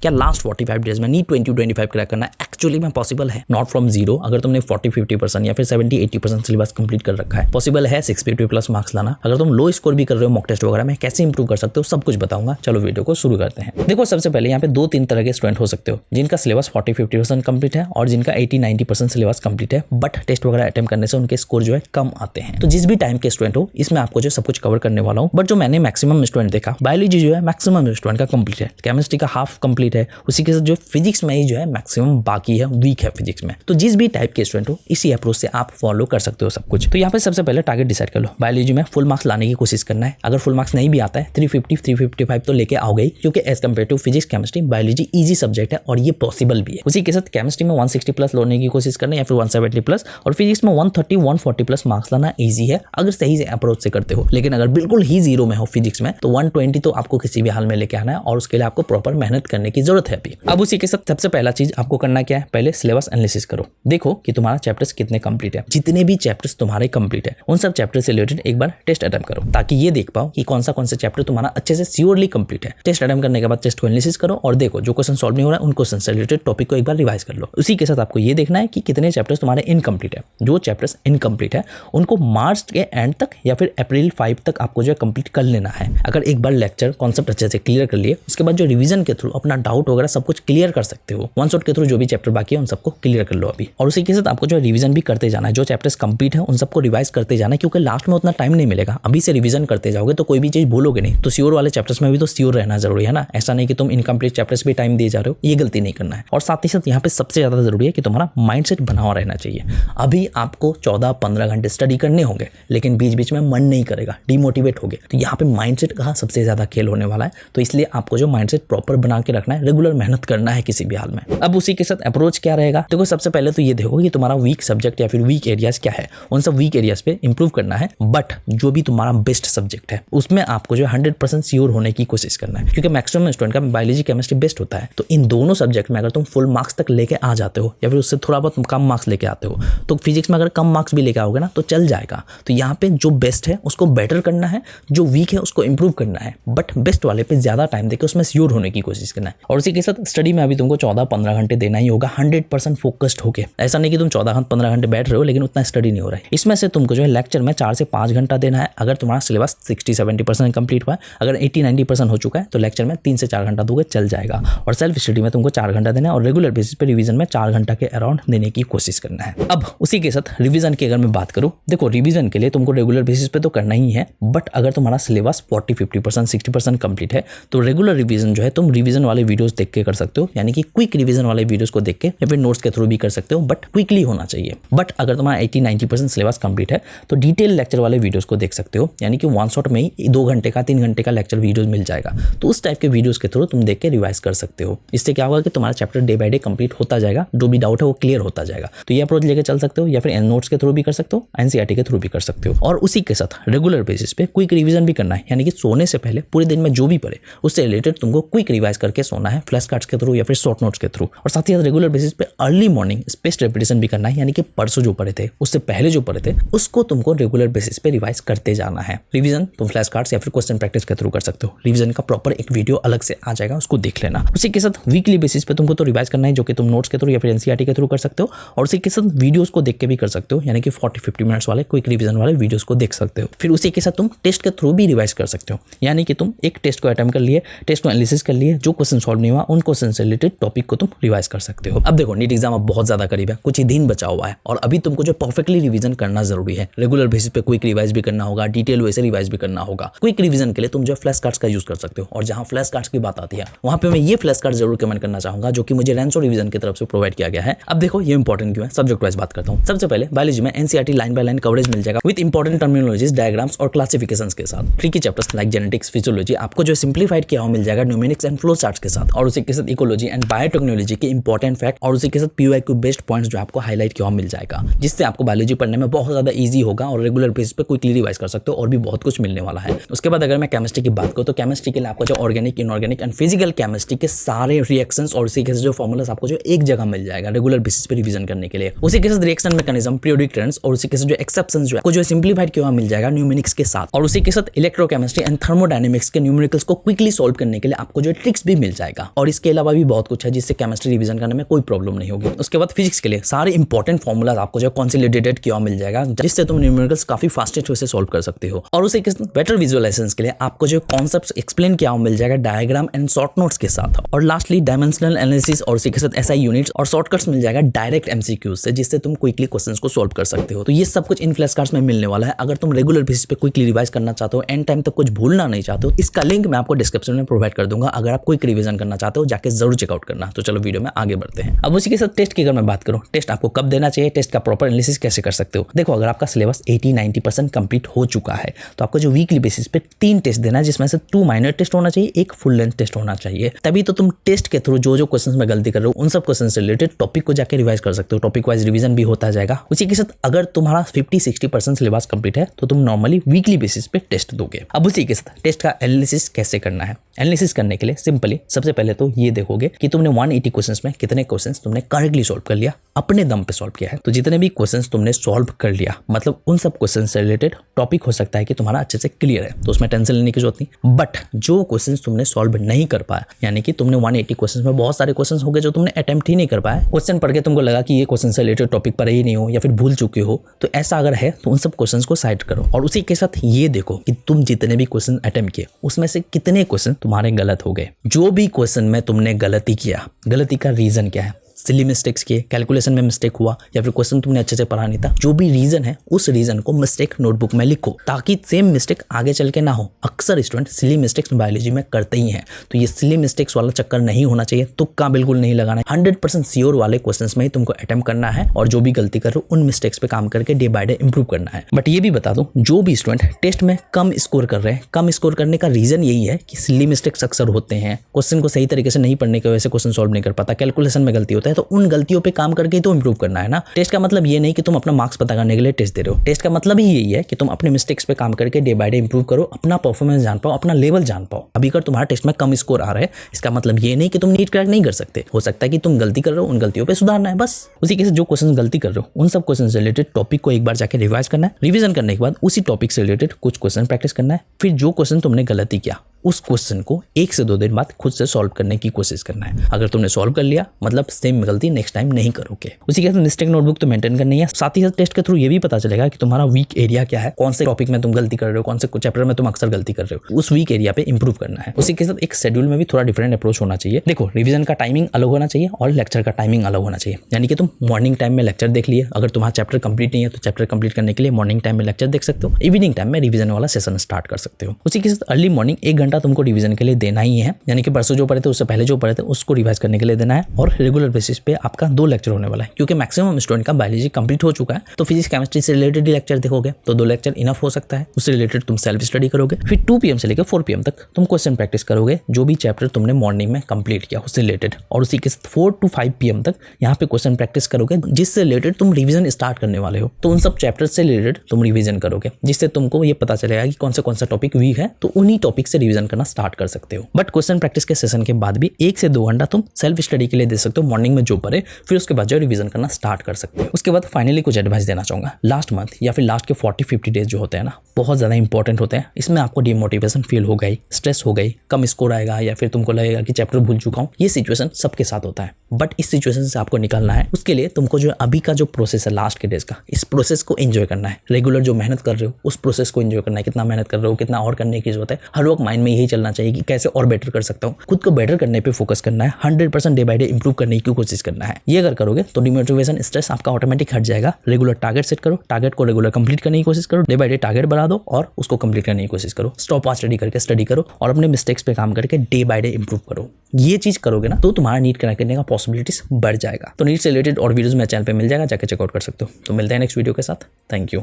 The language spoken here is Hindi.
क्या लास्ट 45 डेज में नीट 2025 क्रैक करना एक्चुअली में पॉसिबल है? नॉट फ्रॉम जीरो, अगर तुमने 40-50% या फिर 70-80% सिलेबस कंप्लीट कर रखा है, पॉसिबल है 650 प्लस मार्क्स लाना। अगर तुम लो स्कोर भी कर रहे हो मॉक टेस्ट वगैरह में, कैसे इंप्रूव कर सकते हो सब कुछ बताऊंगा। चलो वीडियो को शुरू करते हैं। देखो सबसे पहले यहाँ पे 2-3 तरह के स्टूडेंट हो सकते हो, जिनका सिलेबस 40-50% कंप्लीट है और जिनका 80-90% सिलेबस कंप्लीट है, बट टेस्ट वगैरह अटेम्प्ट करने से उनके स्कोर जो है कम आते हैं। तो जिस भी टाइम के स्टूडेंट हो, इसमें आपको जो सब कुछ कवर करने वाला हूँ। बट जो मैंने मैक्सिमम स्टूडेंट देखा, बायोलॉजी जो है मैक्सिमम स्टूडेंट का कंप्लीट है, केमिस्ट्री का हाफ कंप्लीट है, उसी के साथ जो फिजिक्स में ही जो है मैक्सिमम बाकी है, वीक है फिजिक्स में। तो जिस भी टाइप के स्टूडेंट हो, इसी अप्रोच से आप फॉलो कर सकते हो सब कुछ। तो यहाँ पे सबसे पहले टारगेट डिसाइड कर लो, बायोलॉजी में फुल मार्क्स लाने की कोशिश करना है। अगर फुल मार्क्स नहीं भी आता है 350-355 तो लेके आओगे, क्योंकि as compare to physics chemistry biology easy subject है और ये पॉसिबल भी है। उसी के साथ केमिस्ट्री में 160 प्लस लाने की कोशिश करना या फिर 170 प्लस, और फिजिक्स में 130-140 प्लस मार्क्स लाना ईजी है अगर सही से अप्रोच से करते हो। लेकिन अगर बिल्कुल ही जीरो में हो फिजिक्स में, तो 120 तो आपको किसी भी हाल में लेके आना है और उसके लिए आपको प्रॉपर मेहनत करने की जरूरत है अभी। अब उसी के साथ सबसे पहला चीज आपको करना क्या है, पहले सिलेबस एनालिसिस करो। देखो कि तुम्हारा चैप्टर्स कितने कंप्लीट है। जितने भी चैप्टर्स तुम्हारे कंप्लीट है, उन सब चैप्टर से रिलेटेड एक बार टेस्ट अटेम्प्ट करो, ताकि ये देख पाओ कि कौन सा चैप्टर तुम्हारा अच्छे से श्योरली कंप्लीट है। टेस्ट अटेम्प्ट करने के बाद टेस्ट को एनालिसिस करो और देखो जो क्वेश्चन सॉल्व नहीं हो रहा है, उन क्वेश्चन से रिलेटेड टॉपिक को एक बार रिवाइज कर लो। उसी के साथ आपको ये देखना है कि कितने चैप्टर्स तुम्हारे इनकम्प्लीट है। जो चैप्टर्स इनकम्प्लीट है उनको मार्च के एंड तक या फिर अप्रैल 5 तक आपको जो है कंप्लीट कर लेना है। अगर एक बार लेक्चर कॉन्सेप्ट अच्छे से क्लियर कर लिए, उसके बाद जो रिवीजन के थ्रू अपना डाउट वगैरह सब कुछ क्लियर कर सकते हो। वन शॉट के थ्रू जो भी चैप्टर बाकी है उन सबको क्लियर कर लो अभी। और उसी के साथ आपको जो रिवीजन भी करते जाना है। जो चैप्टर्स कंप्लीट है उन सबको रिवाइज करते जाना है, क्योंकि लास्ट में उतना टाइम नहीं मिलेगा। अभी से रिवीजन करते जाओगे तो कोई भी चीज भूलोगे नहीं। तो श्योर वाले चैप्टर्स में भी तो श्योर रहना जरूरी है ना। ऐसा नहीं कि तुम इनकम्प्लीट चैप्टर्स भी टाइम दिए जा रहे हो, ये गलती नहीं करना है। और साथ ही साथ यहाँ पे सबसे ज्यादा जरूरी है कि तुम्हारा माइंडसेट बना हुआ रहना चाहिए। अभी आपको 14-15 घंटे स्टडी करने होंगे, लेकिन बीच बीच में मन नहीं करेगा, डिमोटिवेट हो गए, तो यहाँ पे माइंडसेट का सबसे ज्यादा खेल होने वाला है। तो इसलिए आपको जो माइंडसेट प्रॉपर बना के रखना है, रेगुलर मेहनत करना है किसी भी हाल में। अब उसी के साथ अप्रोच क्या रहेगा, देखो सबसे पहले तो ये देखो कि तुम्हारा वीक सब्जेक्ट या फिर वीक एरियाज क्या है। उन सब वीक एरियाज पे इंप्रूव करना है। बट जो भी तुम्हारा बेस्ट सब्जेक्ट है उसमें आपको जो 100% श्योर होने की कोशिश करना है, क्योंकि मैक्सिमम स्टूडेंट का बायोलॉजी केमिस्ट्री बेस्ट होता है। तो इन दोनों सब्जेक्ट में अगर तुम फुल मार्क्स तक लेके आ जाते हो या फिर उससे थोड़ा बहुत कम मार्क्स लेके आते हो, तो फिजिक्स में अगर कम मार्क्स भी लेके आओगे ना तो चल जाएगा। तो यहाँ पे जो बेस्ट है उसको बेटर करना है, जो वीक है उसको इंप्रूव करना है, बट बेस्ट वाले पे ज्यादा टाइम देकर उसमें श्योर होने की कोशिश करना है। और उसी के साथ स्टडी में अभी तुमको 14-15 घंटे देना ही होगा 100% फोकस्ड होके। ऐसा नहीं कि तुम 14-15 घंटे बैठ रहे हो लेकिन उतना स्टडी नहीं हो रहा है। इसमें से तुमको जो है लेक्चर में 4 से 5 घंटा देना है। अगर तुम्हारा सिलेबस 60-70% कंप्लीट हुआ है, अगर 80-90% हो चुका है, तो लेक्चर में 3 से 4 घंटा दोगे चल जाएगा। और सेल्फ स्टडी में तुमको 4 घंटा देना है और रेगुलर बेसिस पे रिवीजन में 4 घंटा के अराउंड देने की कोशिश करना है। अब उसी के साथ रिवीजन की अगर मैं बात करूं, देखो रिवीजन के लिए तुमको रेगुलर बेसिस पे तो करना ही है, बट अगर तुम्हारा सिलेबस 40-50% 60% कंप्लीट है, तो रेगुलर रिवीजन जो है तुम रिवीजन वाले वीडियोस देख के कर सकते हो, यानी कि क्विक रिवीजन वाले वीडियोस को देख के या फिर नोट्स के थ्रू भी कर सकते हो, बट क्विकली होना चाहिए। बट अगर तुम्हारा 80-90% सिलेबस कंप्लीट है तो डिटेल लेक्चर वाले वीडियोस को देख सकते हो, यानी कि वन शॉट में ही 2 घंटे का 3 घंटे का लेक्चर वीडियोस मिल जाएगा। तो उस टाइप के वीडियोस के थ्रू तुम देख के रिवाइज कर सकते हो। इससे क्या होगा कि तुम्हारा chapter day by day complete होता जाएगा, जो भी डाउट है वो क्लियर होता जाएगा। तो ये अप्रोच लेके चल सकते हो, या फिर नोट्स के थ्रू भी कर सकते हो, एनसीईआरटी के थ्रू भी कर सकते हो। और उसी के साथ रेगुलर बेसिस पे क्विक रिवीजन भी करना है, यानी कि सोने से पहले पूरे दिन में जो भी पढ़े उससे रिलेटेड तुमको क्विक रिवाइज करके सोना है, फ्लैश कार्ड्स के थ्रू या फिर शॉर्ट नोट्स के थ्रू। और साथ ही साथ रेगुलर बेसिस पे अर्ली मॉर्निंग स्पेस्ड रेपिटेशन भी करना है, यानी कि परसों जो पढ़े थे उससे पहले जो पढ़े थे उसको तुमको रेगुलर बेसिस पे रिवाइज करते जाना है। रिवीजन तुम फ्लैश कार्ड्स या फिर क्वेश्चन प्रैक्टिस के थ्रू कर सकते हो। रिवीजन का प्रॉपर एक वीडियो अलग से आ जाएगा, उसको देख लेना। उसी के साथ वीकली बेसिस पे तुमको तो रिवाइज करना है, जो कि तुम नोट्स के थ्रू या फिर एनसीईआरटी के थ्रू कर सकते हो। और उसी के साथ वीडियोस को देख के भी कर सकते हो, यानी कि 40-50 मिनट्स वाले क्विक रिवीजन वाले वीडियोस को देख सकते हो। फिर उसी के साथ तुम टेस्ट के थ्रू भी रिवाइज कर सकते हो, यानी कि तुम एक टेस्ट को अटेम्प्ट कर लिए, टेस्ट को एनालिसिस कर लिए, जो क्वेश्चन सॉल्व नहीं हुआ उन क्वेश्चन से रिलेटेड टॉपिक को तुम रिवाइज कर सकते हो। अब देखो नीट एग्जाम अब बहुत ज्यादा करीब है, कुछ ही दिन बचा हुआ है और अभी तुमको जो परफेक्टली रिवीजन करना जरूरी है। रेगुलर बेसिस पे क्विक रिवाइज भी करना होगा, डिटेल वे से रिवाइज भी करना होगा। क्विक रिवीजन के लिए तुम जो फ्लैश कार्ड्स का यूज कर सकते हो। और जहां फ्लैश कार्ड्स की बात आती है वहां पे मैं ये फ्लैश कार्ड जरूर कमेंट करना चाहूंगा, जो कि मुझे रेंसो रिवीजन की तरफ से प्रोवाइड किया गया है। अब देखो ये इंपॉर्टेंट क्यों है, सब्जेक्ट वाइज बात करता हूं। सबसे पहले बायोलॉजी में NCERT line by line coverage मिल जाएगा विद इंपॉर्टेंट टर्मिनोलॉजीज, डायग्राम्स और क्लासिफिकेशंस के साथ। Tricky chapters like genetics, physiology आपको जो सिंप्लीफाइड किया हुआ मिल जाएगा न्यूमेरिक्स एंड फ्लो चार्ट्स के साथ। और उसी के साथ इकोलॉजी एंड बायोटेक्नोलॉजी के इंपॉर्टेंट फैक्ट और उसी के साथ PYQ बेस्ड पॉइंट्स जो आपको हाईलाइट किया मिल जाएगा, जिससे आपको बायोलॉजी पढ़ने में बहुत ज्यादा ईजी होगा और रेगुलर बेसिस पे क्विकली रिवाइज कर सकते हो और भी बहुत कुछ मिलने वाला है। उसके बाद अगर मैं केमिस्ट्री की बात करूँ तो केमिस्ट्री के लिए आपको जो organic, inorganic and physical chemistry के सारे रिएक्शंस और उसी के साथ जो फॉर्मूलास आपको जो एक जगह मिल जाएगा रेगुलर बेसिस पे रिवीजन करने के लिए। उसी के साथ रिएक्शन मैकेनिज्म, पीरियोडिक ट्रेंड्स और उसी के साथ जो एक्सेप्शंस जो है जो सिंप्लीफाइड किया मिल जाएगा न्यूमेरिक्स के साथ, और उसी के साथ इलेक्ट्रोकेमिस्ट्री एंड थर्मोडायनेमिक्स के न्यूमेरिकल्स को क्विकली सॉल्व करने के लिए आपको जो ट्रिक्स भी मिल जाएगा। और इसके अलावा भी बहुत कुछ है जिससे केमिस्ट्री रिवीजन करने में कोई प्रॉब्लम नहीं होगी। उसके बाद फिजिक्स के लिए सारे इंपॉर्टेंट फॉर्मूलाज आपको जो कंसोलिडेटेड किया मिल जाएगा, जिससे तुम न्यूमेरिकल्स काफी फास्टेस्ट वे से सॉल्व कर सकते हो। और उसी के साथ बेटर विजुअलाइजेशन के लिए आपको जो कॉन्सेप्ट्स एक्सप्लेन किया मिल जाएगा डायग्राम एंड शॉर्ट नोट्स के साथ। और लास्टली डायमेंशनल एनालिसिस और उसी के साथ SI यूनिट्स और शॉर्टकट्स मिल जाएगा डायरेक्ट MCQs से, जिससे तुम क्विकली क्वेश्चंस को सॉल्व कर सकते हो। तो ये सब कुछ इन फ्लैश कार्ड्स में मिलने वाला है। अगर तुम रेगुलर बेसिस पे क्विकली रिवाइज करना चाहते हो, एंड टाइम तक कुछ भूलना नहीं चाहते हो, इसका लिंक मैं आपको डिस्क्रिप्शन में प्रोवाइड कर दूंगा। अगर आप क्विक रिवीजन करना चाहते हो जाके जरूर चेकआउट करना। तो चलो वीडियो में आगे बढ़ते हैं। अब उसी के साथ टेस्ट की अगर मैं बात करूं, टेस्ट आपको कब देना चाहिए, टेस्ट का प्रॉपर एनालिसिस कैसे कर सकते हो। देखो, अगर आपका सिलेबस 80-90% कंप्लीट हो चुका है तो आपको जो वीकली बेसिस पे 3 टेस्ट देना है, जिसमें से 2 माइनर टेस्ट होना चाहिए, 1 फुल लेंथ टेस्ट होना चाहिए। तभी तो तुम टेस्ट के थ्रू जो क्वेश्चंस में गलती कर रहे हो उन सब क्वेश्चन से रिलेटेड टॉपिक को जाके रिवाइज कर सकते हो। टॉपिक वाइज रिवीजन भी होता जाएगा। उसी के साथ अगर तुम्हारा 50-60% सिलेबस कंप्लीट है तो तुम नॉर्मली वीकली बेसिस पे टेस्ट दोगे। अब उसी के साथ टेस्ट का एनालिसिस कैसे करना है। एनालिसिस करने के लिए सिंपली सबसे पहले तो ये देखोगे कि तुमने 180 क्वेश्चंस में कितने क्वेश्चंस तुमने करेक्टली सॉल्व कर लिया, अपने दम पे सॉल्व किया है। तो जितने भी क्वेश्चंस तुमने सॉल्व कर लिया, मतलब उन सब क्वेश्चन से रिलेटेड टॉपिक हो सकता है कि तुम्हारा अच्छे से क्लियर है, तो उसमें टेंशन लेने की जरूरत नहीं। बट जो क्वेश्चंस तुमने सॉल्व नहीं कर पाया, यानी कि तुमने 180 क्वेश्चंस में बहुत सारे क्वेश्चंस हो गए जो तुमने अटेम्प्ट ही नहीं कर पाया, क्वेश्चन पढ़ के तुमको लगा कि ये क्वेश्चन से रिलेटेड टॉपिक पर ही नहीं हो या फिर भूल चुके हो, तो ऐसा अगर है तो उन सब क्वेश्चंस को साइड करो। और उसी के साथ ये देखो कि तुम जितने भी क्वेश्चन अटेम्प्ट किए उसमें से कितने क्वेश्चन तुम्हारे गलत हो गए। जो भी क्वेश्चन में तुमने गलती किया, गलती का रीजन क्या है, सिली मिस्टेक्स किए, कैलकुलेशन में मिस्टेक हुआ या फिर क्वेश्चन तुमने अच्छे से पढ़ा नहीं था, जो भी रीजन है उस रीजन को मिस्टेक नोटबुक में लिखो ताकि सेम मिस्टेक आगे चल के ना हो। अक्सर स्टूडेंट सिली मिस्टेक्स बायोलॉजी में करते ही हैं, तो ये सिली मिस्टेक्स वाला चक्कर नहीं होना चाहिए। तुक्का बिल्कुल नहीं लगाना है। 100% श्योर वाले क्वेश्चंस में ही तुमको अटेम्प्ट करना है और जो भी गलती कर रहे हो उन मिस्टेक्स पे काम करके डे बाय डे इंप्रूव करना है। बट ये भी बता दो, जो भी स्टूडेंट टेस्ट में कम स्कोर कर रहे हैं, कम स्कोर करने का रीजन यही है कि सिली मिस्टेक्स अक्सर होते हैं, क्वेश्चन को सही तरीके से नहीं पढ़ने की वजह से क्वेश्चन सॉल्व नहीं कर पाता, कैलकुलेशन में गलती होता है, तो उन गलतियों पे काम करके तो इंप्रूव करना है ना। टेस्ट का मतलब ये नहीं कि तुम अपना मार्क्स पता करने के लिए टेस्ट दे रहे हो। टेस्ट का मतलब ही यही है कि तुम अपने मिस्टेक्स पे काम करके डे बाय डे इंप्रूव करो, अपना परफॉर्मेंस जान पाओ, अपना लेवल जान पाओ। अभी अगर तुम्हारा टेस्ट में कम स्कोर आ रहा है, इसका मतलब ये नहीं कि तुम नीट क्रैक नहीं कर सकते। हो सकता है कि तुम गलती कर रहे हो, उन गलतियों पे सुधारना है बस। उसी के साथ जो क्वेश्चन गलती कर रहे हो उन सब क्वेश्चन से रिलेटेड टॉपिक को एक बार जाके रिवाइज करना है। रिवीजन करने के बाद उसी टॉपिक से रिलेटेड कुछ क्वेश्चन प्रैक्टिस करना है। फिर जो क्वेश्चन तुमने गलती किया उस क्वेश्चन को 1 से 2 दिन बाद खुद से सॉल्व करने की कोशिश करना है। अगर तुमने सॉल्व कर लिया मतलब सेम गलती नेक्स्ट टाइम नहीं करोगे। उसी के साथ मिस्टेक नोटबुक तो मेंटेन करनी है। साथ ही साथ टेस्ट के थ्रू ये भी पता चलेगा कि तुम्हारा वीक एरिया क्या है, कौन से टॉपिक में तुम गलती कर रहे हो, कौन से चैप्टर में तुम अक्सर गलती कर रहे हो, उस वीक एरिया पे इंप्रूव करना है। उसी के साथ एक शेड्यूल में भी थोड़ा डिफरेंट अप्रोच होना चाहिए। देखो, रिवीजन का टाइमिंग अलग होना चाहिए और लेक्चर का टाइमिंग अलग होना चाहिए। यानी कि तुम मॉर्निंग टाइम में लेक्चर देख लिए, अगर तुम्हारा चैप्टर कंप्लीट नहीं है तो चैप्टर कंप्लीट करने के लिए मॉर्निंग टाइम में लेक्चर देख सकते हो, इवनिंग टाइम में रिवीजन वाला सेशन स्टार्ट कर सकते हो। उसी के साथ अर्ली मॉर्निंग 1 घंटा तुमको रिवीजन के लिए देना ही है, यानी कि परसों जो पढ़े थे उससे पहले जो पढ़े थे उसको रिवाइज करने के लिए देना है। और रेगुलर बेसिस पे आपका 2 लेक्चर होने वाला है, क्योंकि मैक्सिमम स्टूडेंट का बायोलॉजी कंप्लीट हो चुका है, तो फिजिक्स केमिस्ट्री से रिलेटेड ही लेक्चर देखोगे तो 2 लेक्चर इनफ हो सकता है। उससे रिलेटेड तुम सेल्फ स्टडी करोगे। फिर 2 PM से लेकर 4 PM तक तुम क्वेश्चन प्रैक्टिस करोगे, जो भी चैप्टर तुमने मॉर्निंग में कंप्लीट किया उससे रिलेटेड। और उसी के 4 to 5 PM तक यहाँ पे क्वेश्चन प्रैक्टिस करोगे, जिससे रिलेटेड तुम रिवीजन स्टार्ट करने वाले हो। तो उन सब चैप्टर से रिलेटेड तुम रिवीजन करोगे, जिससे तुमको ये पता चलेगा कि कौन सा टॉपिक वीक है, तो उन्हीं टॉपिक से रिवीजन करना स्टार्ट कर सकते हो। बट क्वेश्चन प्रैक्टिस के सेशन के बाद भी 1 से 2 घंटा तुम सेल्फ स्टडी के लिए दे सकते हो मॉर्निंग में जो पढ़े, फिर उसके बाद जो रिवीजन करना स्टार्ट कर सकते हो। उसके बाद फाइनली कुछ एडवाइस देना चाहूंगा। लास्ट मंथ या फिर लास्ट के 40-50 डेज जो होते हैं ना, बहुत ज्यादा इंपॉर्टेंट होते हैं। इसमें आपको डिमोटिवेशन फील हो गई, स्ट्रेस हो गई, कम स्कोर आएगा या फिर तुमको लगेगा कि चैप्टर भूल चुका हूं। ये सिचुएशन सबके साथ होता है, बट इस सिचुएशन से आपको निकलना है। उसके लिए तुमको जो अभी का जो प्रोसेस है लास्ट के डेज का, इस प्रोसेस को एंजॉय करना है। रेगुलर जो मेहनत कर रहे हो उस प्रोसेस को एंजॉय करना है। कितना मेहनत कर रहे हो, कितना और करने की जरूरत है, हर वक्त माइंड में यही चलना चाहिए कि कैसे और बेटर कर सकता हूँ। खुद को बेटर करने पे फोकस करना है, 100% डे बाय डे इंप्रूव करने की कोशिश करना है। ये अगर करोगे तो डिमोटिवेशन, स्ट्रेस आपका ऑटोमेटिक हट जाएगा। रेगुलर टारगेट सेट करो, टारगेट को रेगुलर कंप्लीट करने की कोशिश करो, डे बाय डे टारगेट बढ़ा दो और उसको कंप्लीट करने की कोशिश करो। स्टॉप वॉच स्टडी करके स्टडी करो और अपने मिस्टेक्स पे काम करके डे बाय डे इंप्रूव करो। ये चीज करोगे ना तो तुम्हारा नीट क्रैक करने का पॉसिबिलिटीज बढ़ जाएगा। तो नीट से रिलेटेड और वीडियोस मेरे चैनल पे मिल जाएगा, जाकर चेकआउट कर सकते हो। तो मिलते हैं नेक्स्ट वीडियो के साथ। Thank you.